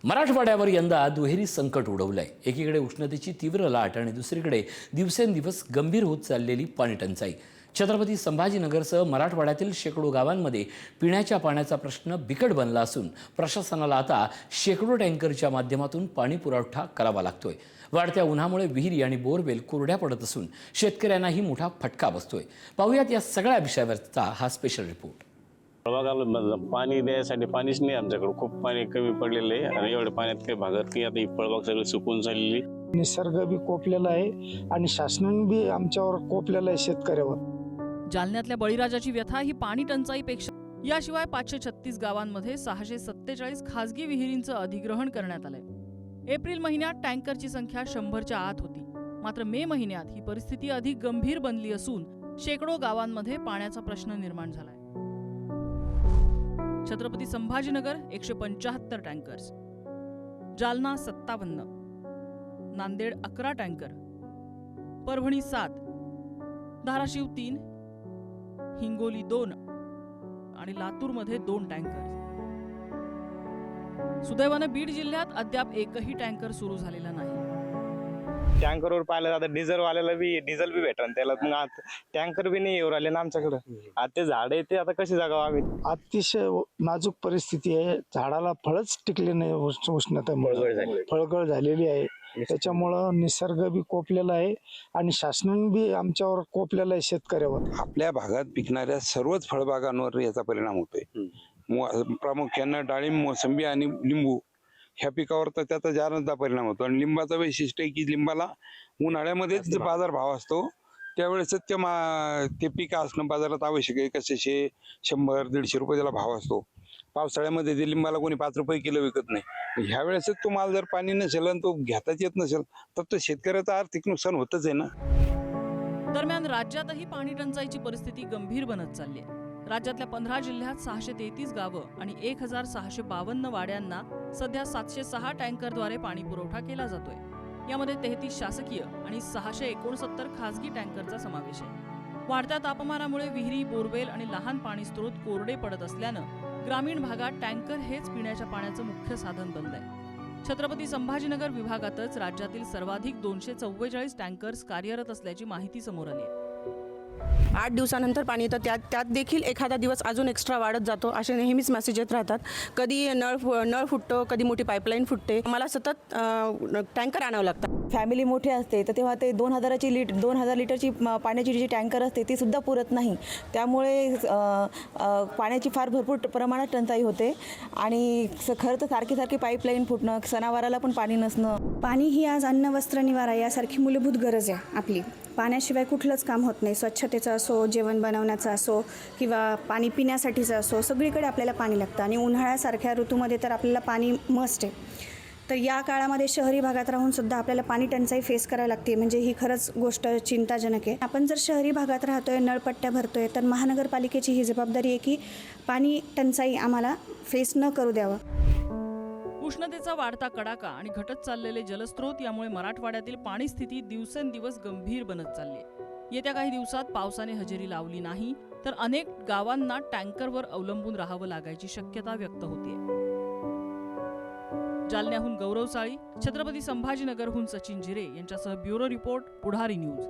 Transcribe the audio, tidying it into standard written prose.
मराठवाड्यावर यंदा दुहेरी संकट उडवलंय। एकीकडे उष्णतेची तीव्र लाट आणि दुसरीकडे दिवसेंदिवस गंभीर होत चाललेली पाणी टंचाई। छत्रपती संभाजीनगरसह मराठवाड्यातील शेकडो गावांमध्ये पिण्याच्या पाण्याचा प्रश्न बिकट बनला असून प्रशासनाला आता शेकडो टँकरच्या माध्यमातून पाणी पुरवठा करावा लागतोय। वाढत्या उन्हामुळे विहिरी आणि बोरवेल कोरड्या पडत असून शेतकऱ्यांनाही मोठा फटका बसतोय। पाहूयात या सगळ्या विषयावरचा हा स्पेशल रिपोर्ट। फळबागाला पाणी द्यायसाठी पाणीच नाही आमच्याकडे, खूप पाणी कमी पडलेलं आहे आणि एवढ्या पाण्यात काही भागत की आता ही फळबाग सगळी सुकून झालेली। निसर्ग बी कोपलेला आहे आणि शासन बी आमच्यावर कोपलेलं आहे शेतकऱ्यावर। जालन्यातल्या बळीराजाची व्यथा ही पाणी टंचाईपेक्षा। याशिवाय 536 गावांमध्ये 647 खासगी विहिरींचं अधिग्रहण करण्यात आलंय। एप्रिल महिन्यात टँकरची संख्या 100च्या आत होती, मात्र मे महिन्यात ही परिस्थिती अधिक गंभीर बनली असून शेकडो गावांमध्ये पाण्याचा प्रश्न निर्माण झालाय। छत्रपती संभाजीनगर 175 टँकर्स, जालना 57, नांदेड 11 टँकर, परभणी 7, धाराशिव 3, हिंगोली 2 आणि लातूरमध्ये 2 टँकर। सुदैवानं बीड जिल्ह्यात अद्याप एकही टँकर सुरू झालेला नाही। टँकरवर पाहिलं आता डिझेल वाल्याला बी डिझेल बी भेटन त्याला, मग टँकर बी नाही येऊ राहिले ना आमच्याकडे। आता ते झाड आहे ते आता कशी जगावं आम्ही? अतिशय नाजूक परिस्थिती आहे, झाडाला फळच टिकले नाही उष्णतेमुळे, फळगळ झालेली आहे। त्याच्यामुळं निसर्ग बी कोपलेला आहे आणि शासन बी आमच्यावर कोपलेलं आहे शेतकऱ्यावर। आपल्या भागात पिकणाऱ्या सर्वच फळबागांवर याचा परिणाम होतोय। प्रामुख्याने डाळिंब, मोसंबी आणि लिंबू ह्या पिकावर तर त्याचा जास्त परिणाम होतो। आणि लिंबाचं वैशिष्ट्य आहे की लिंबाला उन्हाळ्यामध्येच बाजारभाव असतो, त्यावेळेस ते पीक असणं बाजारात आवश्यक आहे। कसे 100-150 रुपये त्याला भाव असतो। पावसाळ्यामध्ये ते लिंबाला कोणी 5 रुपये किलो विकत नाही। ह्या वेळेस तुम्हाला जर पाणी नसेल आणि तो घेताच येत नसेल तर तो शेतकऱ्याचं आर्थिक नुकसान होतच आहे ना। दरम्यान राज्यातही पाणी टंचाईची परिस्थिती गंभीर बनत चालली आहे। राज्यातल्या 15 जिल्ह्यात 633 गावं आणि 1652 वाड्यांना सध्या 706 टँकरद्वारे पाणी पुरवठा केला जातोय। यामध्ये 33 शासकीय आणि 669 खासगी टँकरचा समावेश आहे। वाढत्या तापमानामुळे विहिरी, बोरवेल आणि लहान पाणी स्त्रोत कोरडे पडत असल्यानं ग्रामीण भागात टँकर हेच पिण्याच्या पाण्याचं मुख्य साधन बनलंय। छत्रपती संभाजीनगर विभागातच राज्यातील सर्वाधिक 244 टँकर्स कार्यरत असल्याची माहिती समोर आली आहे। 8 दिवसानंतर पाणी येतं, त्यात देखील एखादा दिवस अजून एक्स्ट्रा वाढत जातो, असे नेहमीच मेसेज येत राहतात। कधी नळ फुटतो, कधी मोठी पाईपलाईन फुटते, मला सतत टँकर आणावं लागतं। फॅमिली मोठी असते तर तेव्हा ते 2000 लिटरची पाण्याची जी टँकर असते ती सुद्धा पुरत नाही। त्यामुळे पाण्याची फार भरपूर प्रमाणात टंचाई होते आणि खरं तर सारखी पाईपलाईन फुटणं, सणावाराला पण पाणी नसणं। पाणी ही आज अन्न, वस्त्र, निवारा यासारखी मूलभूत गरज आहे आपली। पाण्याशिवाय कुठलंच काम होत नाही। स्वच्छतेचं असो, जेवण बनवण्याचं असो किंवा पाणी पिण्यासाठीचं असो, सगळीकडे आपल्याला पाणी लागतं आणि उन्हाळ्यासारख्या ऋतूमध्ये तर आपल्याला पाणी मस्ट आहे। तर या काळामध्ये शहरी भागात राहून सुद्धा आपल्याला पाणी टंचाई फेस करायला लागते, म्हणजे ही खरंच गोष्ट चिंताजनक आहे। आपण जर शहरी भागात राहतोय, नळपट्ट्या भरतोय, तर महानगरपालिकेची ही जबाबदारी आहे की पाणी टंचाई आम्हाला फेस न करू द्यावं। उष्णतेचा वाढता कडाका आणि घटत चाललेले जलस्रोत यामुळे मराठवाड्यातील पाणी स्थिती दिवसेंदिवस गंभीर बनत चालली आहे। येत्या काही दिवसात पावसाने हजेरी लावली नाही तर अनेक गावांना टँकरवर अवलंबून राहावं लागायची शक्यता व्यक्त होतीये। जालन्याहून गौरव साळी, छत्रपती संभाजीनगरहून सचिन जिरे यांच्यासह ब्युरो रिपोर्ट, पुढारी न्यूज।